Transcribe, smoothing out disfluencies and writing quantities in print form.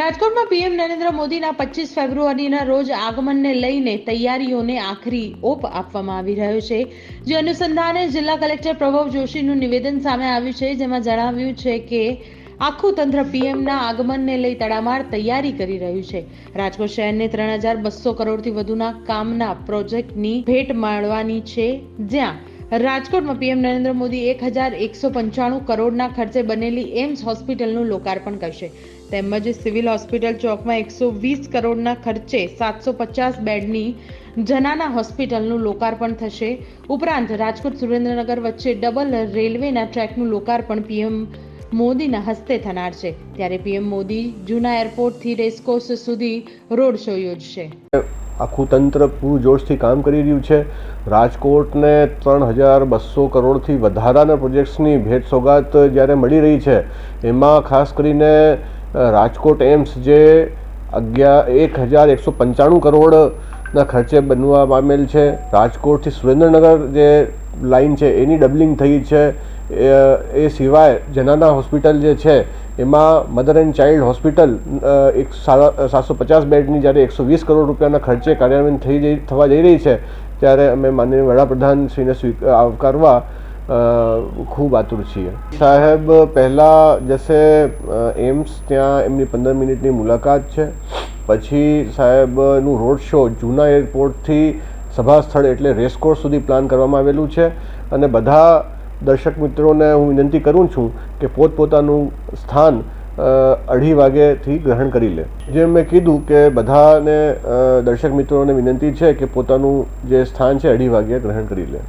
રાજકોટમાં પીએમ નરેન્દ્ર મોદીના 25 ફેબ્રુઆરીના રોજ આગમનને લઈને તૈયારીઓને આખરી ઓપ આપવામાં આવી રહ્યો છે, જે અનુસંધાને જિલ્લા કલેક્ટર પ્રભવ જોશીનું નિવેદન સામે આવ્યું છે, જેમાં જણાવ્યું છે કે આખું તંત્ર પીએમના આગમનને લઈ તડામાર તૈયારી કરી રહ્યું છે। રાજકોટ શહેરને 3200 કરોડથી વધુના કામના પ્રોજેક્ટની ભેટ મળવાની છે, જ્યાં રાજકોટમાં પીએમ નરેન્દ્ર મોદી 1195 કરોડના ખર્ચે બનેલી એમ્સ હોસ્પિટલનું લોકાર્પણ કરશે, તેમજ સિવિલ હોસ્પિટલ ચોકમાં 120 કરોડના ખર્ચે 750 બેડની જનાના હોસ્પિટલનું લોકાર્પણ થશે। ઉપરાંત રાજકોટ સુરેન્દ્રનગર વચ્ચે ડબલ રેલવેના ટ્રેકનું લોકાર્પણ પીએમ મોદીના હસ્તે થનાર છે, ત્યારે પીએમ મોદી જૂના એરપોર્ટથી રેસકોર્સ સુધી રોડ શો યોજશે। આખું તંત્ર પૂરજોશથી કામ કરી રહ્યું છે। રાજકોટને 3200 કરોડથી વધારાના પ્રોજેક્ટ્સની ભેટ સોગાત જ્યારે મળી રહી છે, એમાં ખાસ કરીને રાજકોટ એમ્સ જે 1195 કરોડના ખર્ચે બનવા પામેલ છે, રાજકોટથી સુરેન્દ્રનગર જે લાઇન છે એની ડબલિંગ થઈ છે, એ સિવાય જનાના હોસ્પિટલ જે છે એમાં મધર એન્ડ ચાઇલ્ડ હોસ્પિટલ 750 બેડની જ્યારે 120 કરોડ રૂપિયાના ખર્ચે કાર્યાન્વયન થવા જઈ રહી છે, ત્યારે અમે માનનીય વડાપ્રધાનશ્રીને આવકારવા ખૂબ આતુર છીએ। સાહેબ પહેલાં જશે એમ્સ, ત્યાં એમની 15 મિનિટની મુલાકાત છે, પછી સાહેબનું રોડ શો જૂના એરપોર્ટથી સભા સ્થળ એટલે રેસકોર્સ સુધી પ્લાન કરવામાં આવેલું છે, અને બધા દર્શક મિત્રોને હું વિનંતી કરું છું કે પોતપોતાનું સ્થાન 2:30 વાગ્યેથી ગ્રહણ કરી લે। જેમ મેં કીધું કે બધાને દર્શક મિત્રોને વિનંતી છે કે પોતાનું જે સ્થાન છે 2:30 વાગ્યે ગ્રહણ કરી લે।